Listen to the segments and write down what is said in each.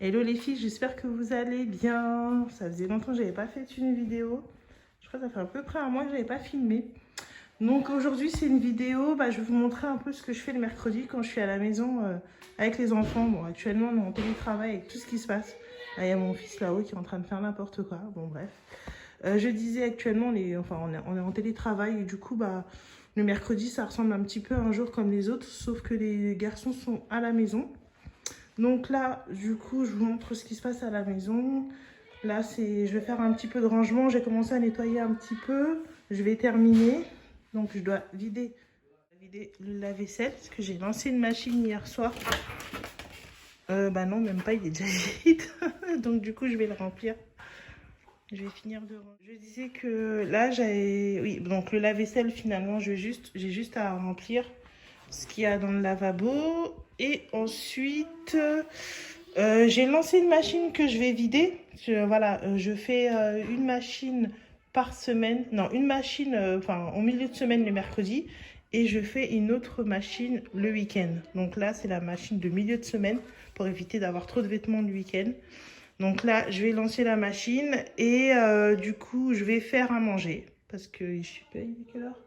Hello les filles, j'espère que vous allez bien. Ça faisait longtemps que j'avais pas fait une vidéo. Je crois que ça fait à peu près un mois que j'avais pas filmé. Donc aujourd'hui c'est une vidéo, je vais vous montrer un peu ce que je fais le mercredi quand je suis à la maison avec les enfants. Bon, actuellement on est en télétravail avec tout ce qui se passe. Là il y a mon fils là-haut qui est en train de faire n'importe quoi. Bon bref. Je disais actuellement, on est en télétravail et du coup le mercredi ça ressemble un petit peu à un jour comme les autres, sauf que les garçons sont à la maison. Donc là, du coup, je vous montre ce qui se passe à la maison. Là, je vais faire un petit peu de rangement. J'ai commencé à nettoyer un petit peu. Je vais terminer. Donc, je dois vider le lave-vaisselle parce que j'ai lancé une machine hier soir. Non, même pas, il est déjà vide. Donc, du coup, je vais le remplir. Je vais finir de ranger. Je disais que là, oui, donc le lave-vaisselle, finalement, j'ai juste à remplir ce qu'il y a dans le lavabo. Et ensuite, j'ai lancé une machine que je vais vider. Je fais une machine par semaine. Non, une machine en milieu de semaine le mercredi. Et je fais une autre machine le week-end. Donc là, c'est la machine de milieu de semaine pour éviter d'avoir trop de vêtements le week-end. Donc là, je vais lancer la machine et du coup, je vais faire à manger. Parce que, je sais pas, il est quelle heure?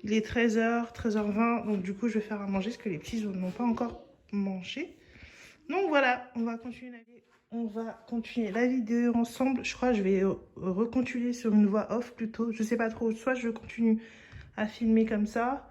Il est 13h, 13h20. Donc du coup, je vais faire à manger parce que les petits n'ont pas encore mangé. Donc voilà, on va continuer la vidéo ensemble. Je crois que je vais recontinuer sur une voix off plutôt. Je sais pas trop, soit je continue à filmer comme ça,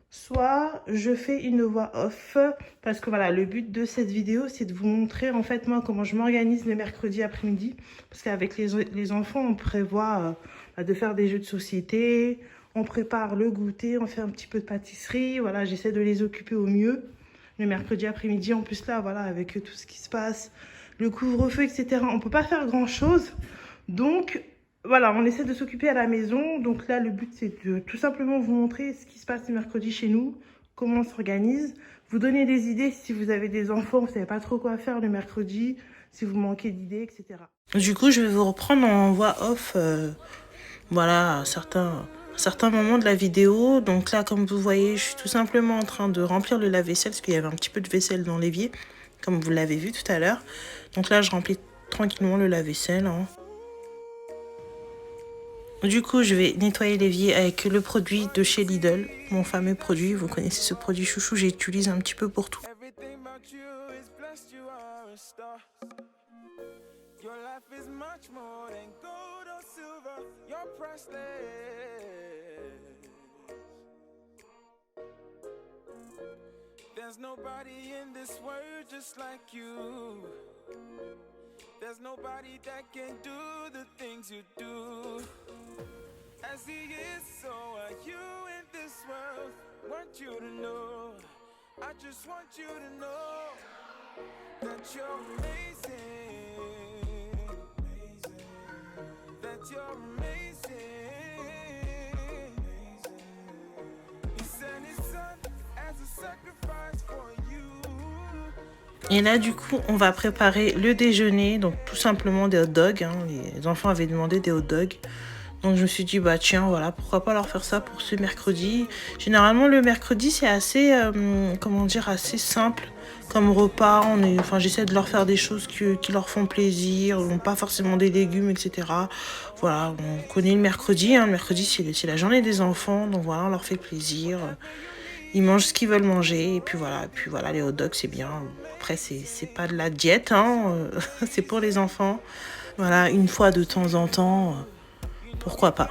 soit je fais une voix off. Parce que voilà, le but de cette vidéo, c'est de vous montrer en fait moi comment je m'organise le mercredi après-midi. Parce qu'avec les enfants, on prévoit de faire des jeux de société, on prépare le goûter, on fait un petit peu de pâtisserie. Voilà, j'essaie de les occuper au mieux le mercredi après-midi. En plus là, voilà, avec tout ce qui se passe, le couvre-feu, etc. On peut pas faire grand-chose. Donc voilà, on essaie de s'occuper à la maison. Donc là, le but, c'est de tout simplement vous montrer ce qui se passe le mercredi chez nous, comment on s'organise, vous donner des idées si vous avez des enfants, vous savez pas trop quoi faire le mercredi, si vous manquez d'idées, etc. Du coup, je vais vous reprendre en voix off, à certains moments de la vidéo. Donc là, comme vous voyez, je suis tout simplement en train de remplir le lave-vaisselle parce qu'il y avait un petit peu de vaisselle dans l'évier, comme vous l'avez vu tout à l'heure. Donc là, je remplis tranquillement le lave-vaisselle, hein. Du coup, je vais nettoyer l'évier avec le produit de chez Lidl, mon fameux produit. Vous connaissez ce produit chouchou, j'utilise un petit peu pour tout. There's nobody in this world just like you. There's nobody that can do the things you do. As he is, so are you in this world. Want you to know, I just want you to know that you're amazing, that you're amazing. He sent his son as a sacrifice for you. Et là, du coup, on va préparer le déjeuner. Donc, tout simplement des hot dogs, hein. Les enfants avaient demandé des hot dogs. Donc, je me suis dit, tiens, voilà, pourquoi pas leur faire ça pour ce mercredi. Généralement, le mercredi, c'est assez, assez simple comme repas. J'essaie de leur faire des choses qui leur font plaisir. Pas forcément des légumes, etc. Voilà, on connaît le mercredi. Hein. Le mercredi, c'est la journée des enfants. Donc, voilà, on leur fait plaisir. Ils mangent ce qu'ils veulent manger. Et puis voilà, les hot dogs, c'est bien. Après, c'est pas de la diète, hein. C'est pour les enfants. Voilà, une fois de temps en temps, pourquoi pas.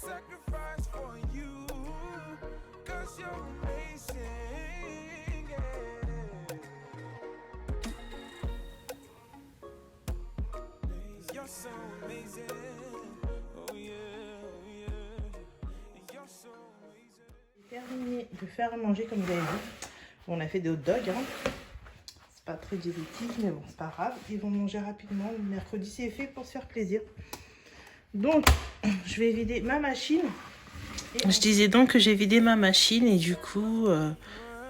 Sacrifice for you, 'cause you're amazing, yeah. You're so amazing, oh yeah, oh yeah. You're so amazing. J'ai terminé de faire à manger comme vous avez vu. On a fait des hot dogs, hein. C'est pas très diététique, mais bon, c'est pas grave. Ils vont manger rapidement. Le mercredi, c'est fait pour se faire plaisir. Donc, je vais vider ma machine. Je disais donc que j'ai vidé ma machine et du coup,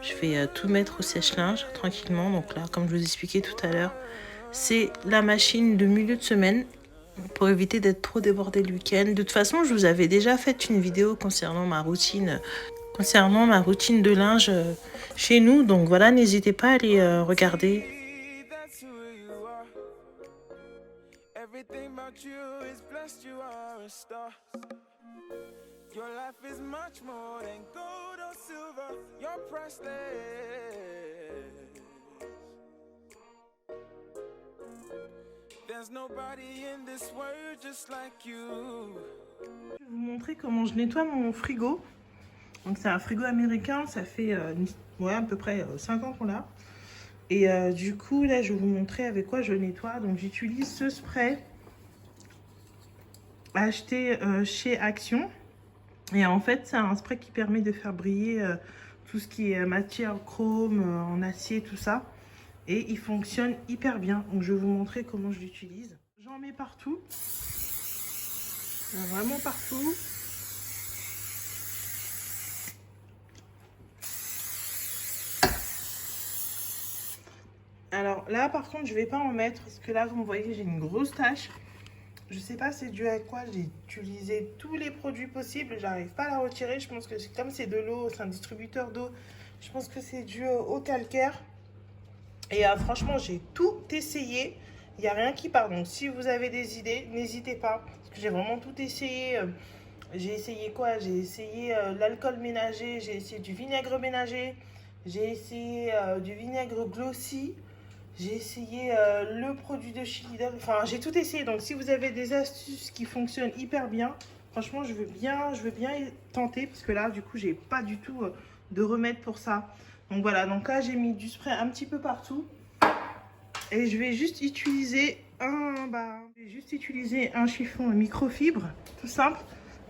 je vais tout mettre au sèche-linge tranquillement. Donc là, comme je vous expliquais tout à l'heure, c'est la machine de milieu de semaine pour éviter d'être trop débordé le week-end. De toute façon, je vous avais déjà fait une vidéo concernant ma routine de linge chez nous. Donc voilà, n'hésitez pas à aller regarder. That's who you are. Everything about you is blessed, you are a star. Your life is much more than gold or silver, you're priceless. There's nobody in this world just like you. Je vais vous montrer comment je nettoie mon frigo. Donc c'est un frigo américain, ça fait à peu près 5 ans qu'on l'a. Et du coup, là, je vais vous montrer avec quoi je nettoie. Donc j'utilise ce spray acheté chez Action. Et en fait, c'est un spray qui permet de faire briller tout ce qui est matière chrome, en acier, tout ça. Et il fonctionne hyper bien. Donc je vais vous montrer comment je l'utilise. J'en mets partout. Vraiment partout. Alors là, par contre, je vais pas en mettre parce que là, vous me voyez, j'ai une grosse tache. Je sais pas c'est dû à quoi. J'ai utilisé tous les produits possibles. J'arrive pas à la retirer. Je pense que comme c'est de l'eau, c'est un distributeur d'eau. Je pense que c'est dû au calcaire. Et franchement, j'ai tout essayé. Il n'y a rien qui part. Donc, si vous avez des idées, n'hésitez pas. Parce que j'ai vraiment tout essayé. J'ai essayé quoi? J'ai essayé l'alcool ménager. J'ai essayé du vinaigre ménager. J'ai essayé du vinaigre glossy. J'ai essayé le produit de Chili. Enfin, j'ai tout essayé. Donc, si vous avez des astuces qui fonctionnent hyper bien, franchement, je veux bien tenter. Parce que là, du coup, j'ai pas du tout de remède pour ça. Donc, voilà. Donc là, j'ai mis du spray un petit peu partout. Et je vais juste utiliser un chiffon microfibre, tout simple.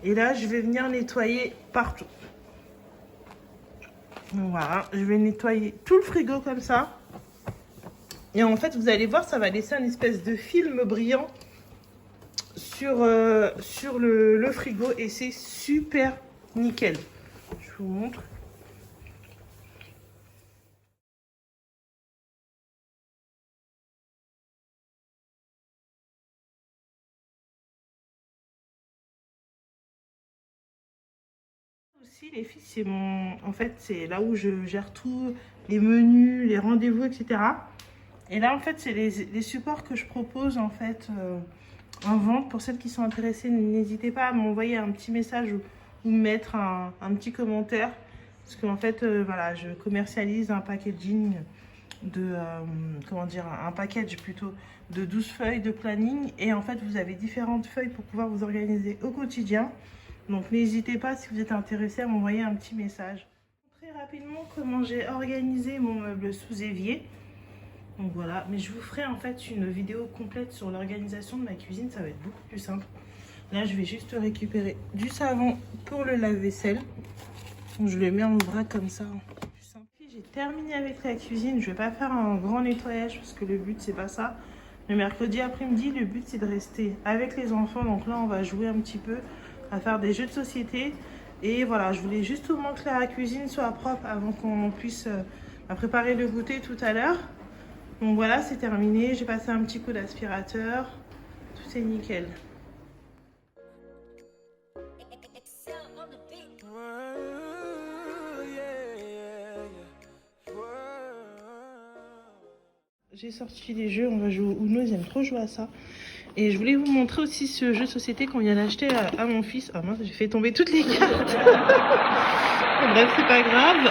Et là, je vais venir nettoyer partout. Donc, voilà. Je vais nettoyer tout le frigo comme ça. Et en fait, vous allez voir, ça va laisser une espèce de film brillant sur le frigo. Et c'est super nickel. Je vous montre. Aussi, les filles, c'est là où je gère tout, les menus, les rendez-vous, etc. Et là, en fait, c'est les supports que je propose, en fait, en vente. Pour celles qui sont intéressées, n'hésitez pas à m'envoyer un petit message ou mettre un petit commentaire. Parce qu'en fait, voilà, je commercialise un packaging un package plutôt de 12 feuilles de planning. Et en fait, vous avez différentes feuilles pour pouvoir vous organiser au quotidien. Donc, n'hésitez pas, si vous êtes intéressé, à m'envoyer un petit message. Très rapidement, comment j'ai organisé mon meuble sous évier. Donc voilà, mais je vous ferai en fait une vidéo complète sur l'organisation de ma cuisine, ça va être beaucoup plus simple. Là, je vais juste récupérer du savon pour le lave-vaisselle. Donc, je le mets en vrac comme ça. Plus simple. J'ai terminé avec la cuisine, je vais pas faire un grand nettoyage parce que le but c'est pas ça. Le mercredi après-midi, le but c'est de rester avec les enfants. Donc là, on va jouer un petit peu, à faire des jeux de société. Et voilà, je voulais juste au moins que la cuisine soit propre avant qu'on puisse préparer le goûter tout à l'heure. Donc voilà, c'est terminé. J'ai passé un petit coup d'aspirateur. Tout est nickel. J'ai sorti les jeux, on va jouer au Uno, ils aiment trop jouer à ça. Et je voulais vous montrer aussi ce jeu de société qu'on vient d'acheter à mon fils. Ah mince, j'ai fait tomber toutes les cartes. Bref, c'est pas grave.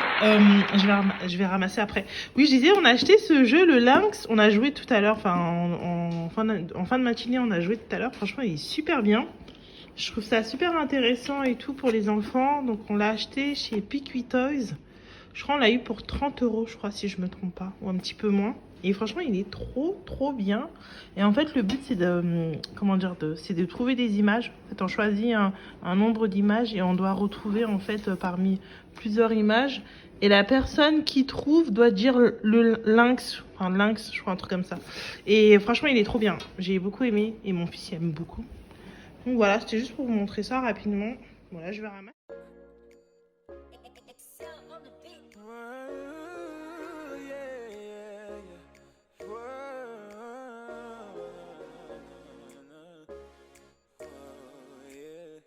Je vais ramasser après. Oui, je disais, on a acheté ce jeu, le Lynx. On a joué tout à l'heure, enfin en fin de matinée, on a joué tout à l'heure. Franchement, il est super bien. Je trouve ça super intéressant et tout pour les enfants. Donc, on l'a acheté chez Pick Toys. Je crois qu'on l'a eu pour 30 €, je crois, si je me trompe pas. Ou un petit peu moins. Et franchement, il est trop bien. Et en fait, le but, c'est de trouver des images. En fait, on choisit un nombre d'images et on doit retrouver, en fait, parmi plusieurs images. Et la personne qui trouve doit dire le lynx. Enfin, lynx, je crois, un truc comme ça. Et franchement, il est trop bien. J'ai beaucoup aimé. Et mon fils, il aime beaucoup. Donc voilà, c'était juste pour vous montrer ça rapidement. Voilà, je vais ramasser. Whoa, yeah, yeah, yeah. Whoa, yeah, yeah.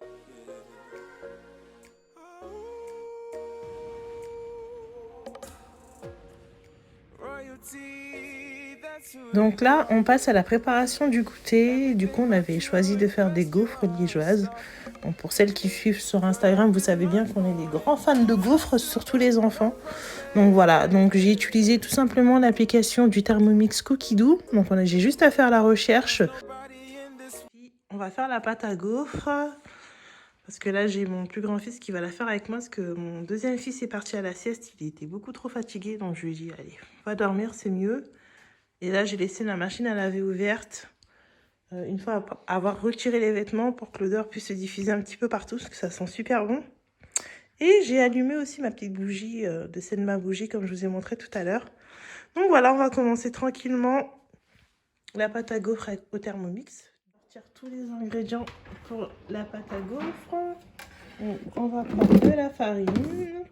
Royalty, that's who Donc là, on passe à la préparation du goûter. Du coup, on avait choisi de faire des gaufres liégeoises. Bon, pour celles qui suivent sur Instagram, vous savez bien qu'on est des grands fans de gaufres, surtout les enfants. Donc voilà, donc j'ai utilisé tout simplement l'application du Thermomix Cookie Dough. Donc j'ai juste à faire la recherche. On va faire la pâte à gaufres. Parce que là, j'ai mon plus grand fils qui va la faire avec moi. Parce que mon deuxième fils est parti à la sieste. Il était beaucoup trop fatigué. Donc je lui ai dit, allez, va dormir, c'est mieux. Et là, j'ai laissé la machine à laver ouverte. Une fois avoir retiré les vêtements pour que l'odeur puisse se diffuser un petit peu partout. Parce que ça sent super bon. Et j'ai allumé aussi ma petite bougie de Senma Bougie, comme je vous ai montré tout à l'heure. Donc voilà, on va commencer tranquillement la pâte à gaufres au Thermomix. Je vais sortir tous les ingrédients pour la pâte à gaufres. Donc, on va prendre de la farine,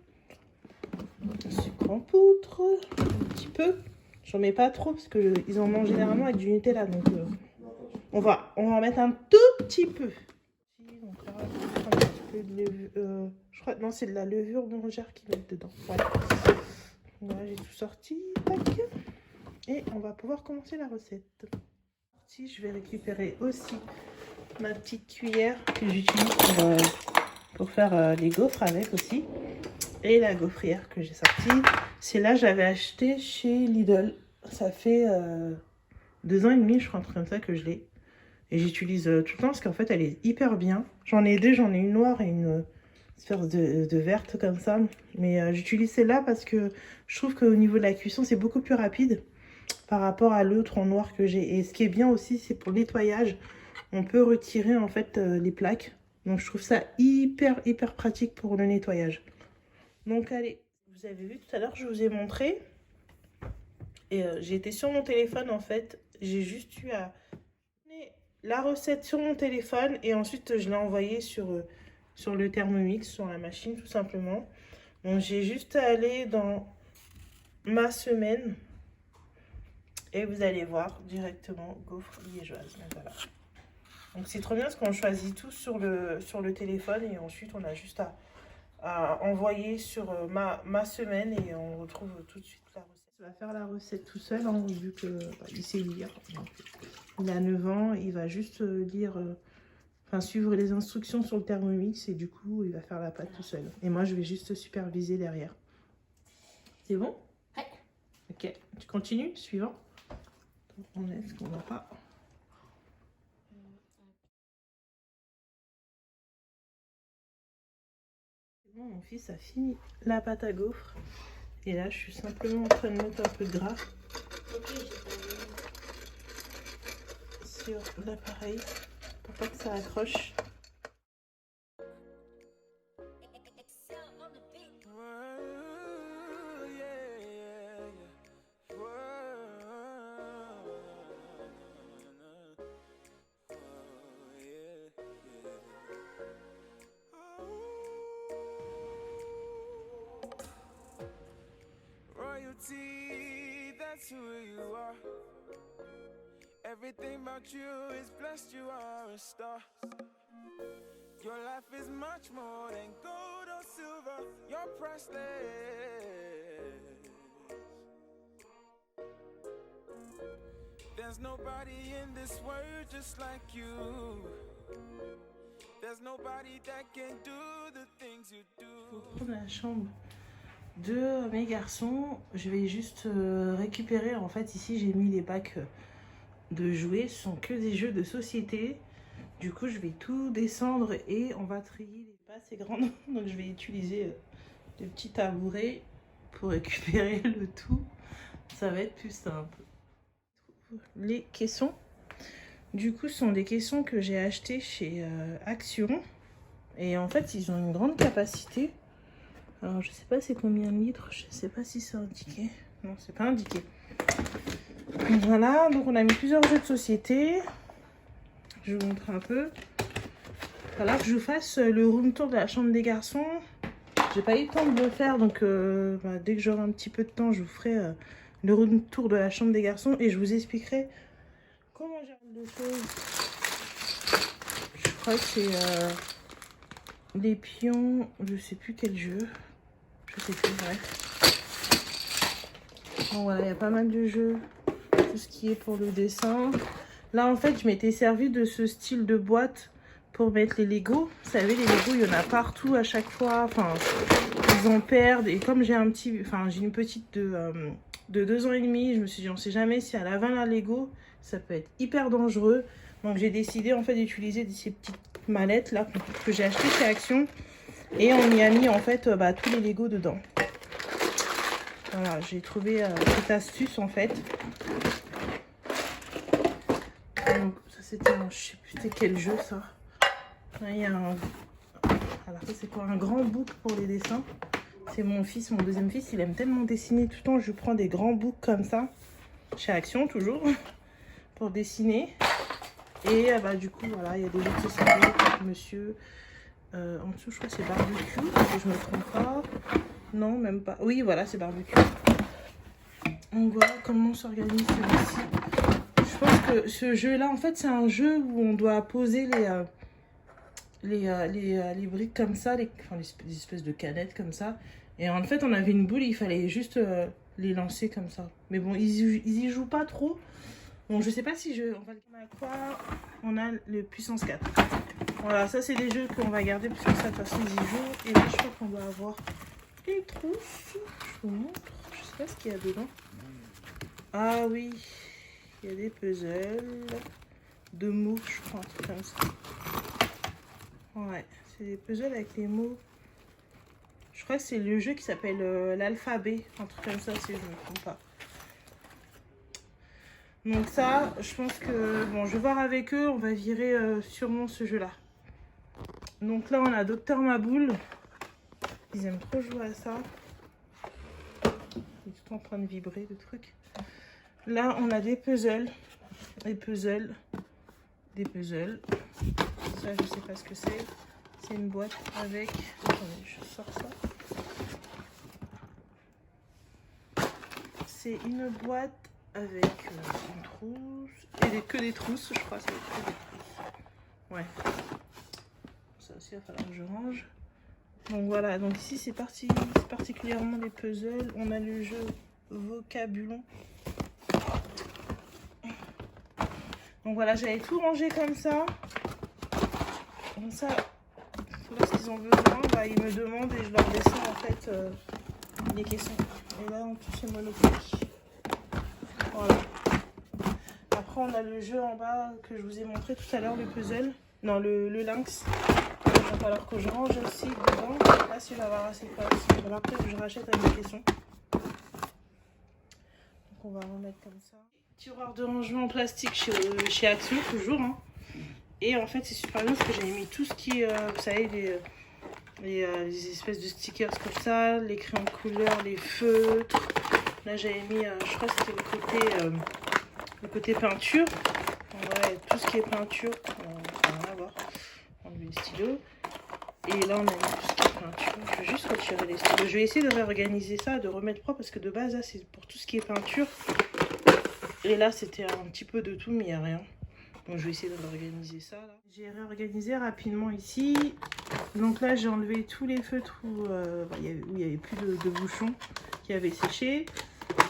du sucre en poudre, un petit peu. J'en mets pas trop parce qu'ils en mangent généralement avec du Nutella. Donc on va en mettre un tout petit peu. Donc là, on va mettre un petit peu de levure. Je crois non, c'est de la levure bourgère qu'ils mettent dedans. Voilà. Voilà, j'ai tout sorti. Tac. Et on va pouvoir commencer la recette. Je vais récupérer aussi ma petite cuillère que j'utilise pour faire les gaufres avec aussi. Et la gaufrière que j'ai sortie. Celle-là, j'avais acheté chez Lidl. Ça fait 2 ans et demi, je crois, un truc comme ça que je l'ai. Et j'utilise tout le temps parce qu'en fait, elle est hyper bien. J'en ai deux, j'en ai une noire et une espèce de verte comme ça. Mais j'utilise celle-là parce que je trouve qu'au niveau de la cuisson, c'est beaucoup plus rapide par rapport à l'autre en noir que j'ai. Et ce qui est bien aussi, c'est pour le nettoyage. On peut retirer en fait les plaques. Donc je trouve ça hyper pratique pour le nettoyage. Donc allez, vous avez vu tout à l'heure, je vous ai montré. Et j'ai été sur mon téléphone en fait. J'ai juste eu à la recette sur mon téléphone et ensuite je l'ai envoyée sur le Thermomix, sur la machine tout simplement. Donc j'ai juste à aller dans ma semaine et vous allez voir directement gaufres liégeoises. Donc voilà. Donc c'est trop bien parce qu'on choisit tout sur le téléphone et ensuite on a juste à envoyer sur ma semaine et on retrouve tout de suite la recette. Il va faire la recette tout seul hein, vu qu'il sait lire. Donc, il a 9 ans, il va juste lire, suivre les instructions sur le Thermomix et du coup il va faire la pâte tout seul. Et moi je vais juste superviser derrière. C'est bon? Ouais. Ok, tu continues, suivant. On est ce qu'on va pas. Bon, mon fils a fini la pâte à gaufres. Et là, je suis simplement en train de mettre un peu de gras sur l'appareil pour pas que ça accroche. That's who you are. Everything about you is blessed, you are a star. Your life is much more than gold or silver. You're priceless. There's nobody in this world just like you. There's nobody that can do the things you do. Faut prendre la chambre de mes garçons. Je vais juste récupérer. En fait, ici, j'ai mis les packs de jouets. Ce sont que des jeux de société. Du coup, je vais tout descendre et on va trier. Les pas assez grandes. Donc, je vais utiliser des petits tabourets pour récupérer le tout. Ça va être plus simple. Les caissons. Du coup, ce sont des caissons que j'ai achetés chez Action. Et en fait, ils ont une grande capacité. Alors, je sais pas c'est combien de litres. Je sais pas si c'est indiqué. Non, c'est pas indiqué. Voilà, donc on a mis plusieurs jeux de société. Je vous montre un peu. falloir que je fasse le room tour de la chambre des garçons. J'ai pas eu le temps de le faire, donc dès que j'aurai un petit peu de temps, je vous ferai le room tour de la chambre des garçons et je vous expliquerai comment gérer les choses. Je crois que c'est les pions, je sais plus quel jeu, je sais plus, bref. Bon voilà, il y a pas mal de jeux, tout ce qui est pour le dessin. Là en fait, je m'étais servi de ce style de boîte pour mettre les Lego. Vous savez, les Lego, il y en a partout à chaque fois. Enfin, ils en perdent. Et comme j'ai j'ai une petite de 2 ans et demi, je me suis dit, on sait jamais si elle a 20 la Lego, ça peut être hyper dangereux. Donc j'ai décidé en fait d'utiliser ces petites mallettes là que j'ai achetées chez Action. Et on y a mis en fait tous les Lego dedans. Voilà, j'ai trouvé cette astuce en fait. Donc ça c'était je sais plus c'était quel jeu ça. Là, il y a alors ça c'est quoi, un grand book pour les dessins. C'est mon fils, mon deuxième fils, il aime tellement dessiner tout le temps. Je prends des grands books comme ça, chez Action toujours, pour dessiner. Et du coup voilà, il y a des jeux de société comme monsieur. En dessous je crois que c'est barbecue, si je me trompe pas. Non, même pas. Oui voilà, c'est barbecue. Donc voilà comment s'organise celui-ci. Je pense que ce jeu là en fait c'est un jeu où on doit poser les briques comme ça, les espèces de canettes comme ça. Et en fait, on avait une boule, il fallait juste les lancer comme ça. Mais bon, ils y jouent pas trop. Bon, je sais pas si on va à quoi. On a le puissance 4. Voilà, ça c'est des jeux qu'on va garder parce que ça, de toute façon, ils y jouent. Et là, je crois qu'on va avoir une trousse. Je vous montre. Je sais pas ce qu'il y a dedans. Ah oui, il y a des puzzles de mots, je crois, un truc comme ça. Ouais, c'est des puzzles avec les mots. Je crois que c'est le jeu qui s'appelle l'alphabet, un truc comme ça si je ne me trompe pas. Donc ça, je pense que, bon, je vais voir avec eux, on va virer sûrement ce jeu-là. Donc là, on a Docteur Maboule. Ils aiment trop jouer à ça. Il est tout en train de vibrer, le truc. Là, on a des puzzles. Des puzzles. Des puzzles. Ça, je sais pas ce que c'est. C'est une boîte avec... Attendez, je sors ça. C'est une boîte avec une trousse. Et que des trousses, je crois. C'est que des trousses. Ouais. Ça aussi, il va falloir que je range. Donc voilà. Donc ici, c'est particulièrement des puzzles. On a le jeu Vocabulon. Donc voilà, j'avais tout rangé comme ça. Comme ça, lorsqu'ils ont besoin, ils me demandent et je leur dessine en fait les questions. Et là, en tout, c'est Monopoly. Voilà. Après, on a le jeu en bas que je vous ai montré tout à l'heure, le puzzle. Non, le lynx. Il va falloir que je range aussi dedans. Là, si je vais avoir assez de place. Il va falloir que je rachète avec mes questions. Donc, on va remettre comme ça. Tiroir de rangement en plastique chez Action, toujours. Hein. Et en fait, c'est super bien parce que j'ai mis tout ce qui est, vous savez, les espèces de stickers comme ça, les crayons de couleur, les feutres. Là, j'avais mis, je crois que c'était le côté peinture. Ouais, tout ce qui est peinture, on va voir. Enlever les stylos. Et là, on a mis tout ce qui est peinture. Je vais juste retirer les stylos. Je vais essayer de réorganiser ça, de remettre propre parce que de base, là, c'est pour tout ce qui est peinture. Et là, c'était un petit peu de tout, mais il n'y a rien. Donc, je vais essayer de réorganiser ça. J'ai réorganisé rapidement ici. Donc là, j'ai enlevé tous les feutres où il n'y avait plus de bouchons qui avaient séché.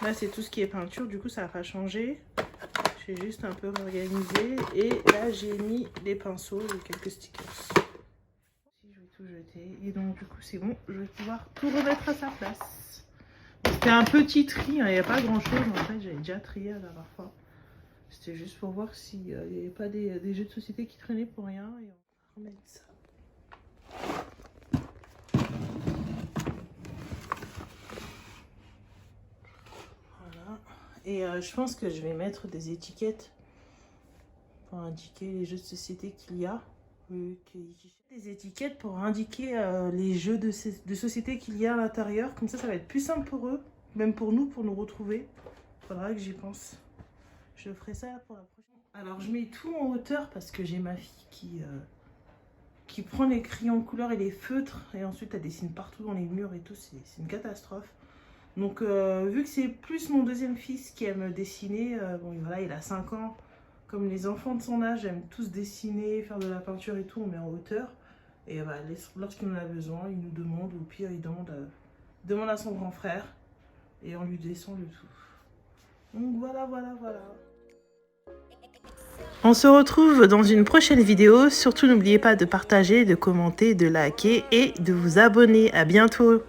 Là, c'est tout ce qui est peinture. Du coup, ça n'a pas changé. J'ai juste un peu réorganisé. Et là, j'ai mis les pinceaux et quelques stickers. Je vais tout jeter. Et donc, du coup, c'est bon. Je vais pouvoir tout remettre à sa place. C'était un petit tri. Hein. Il n'y a pas grand-chose. En fait, j'avais déjà trié la dernière fois. C'était juste pour voir s'il n'y avait pas des jeux de société qui traînaient pour rien. Et on va remettre ça. Voilà. Et je pense que je vais mettre des étiquettes pour indiquer les jeux de société qu'il y a. Des étiquettes pour indiquer les jeux de société qu'il y a à l'intérieur. Comme ça va être plus simple pour eux. Même pour nous retrouver. Faudra que j'y pense. Je ferai ça pour la prochaine. Alors je mets tout en hauteur parce que j'ai ma fille qui prend les crayons de couleur et les feutres et ensuite elle dessine partout dans les murs et tout, c'est une catastrophe. Donc vu que c'est plus mon deuxième fils qui aime dessiner, bon voilà, il a 5 ans, comme les enfants de son âge aiment tous dessiner, faire de la peinture et tout, on met en hauteur. Et bah, lorsqu'il en a besoin, il nous demande, ou pire il demande à son grand frère et on lui descend le tout. Donc voilà. On se retrouve dans une prochaine vidéo. Surtout n'oubliez pas de partager, de commenter, de liker et de vous abonner. À bientôt.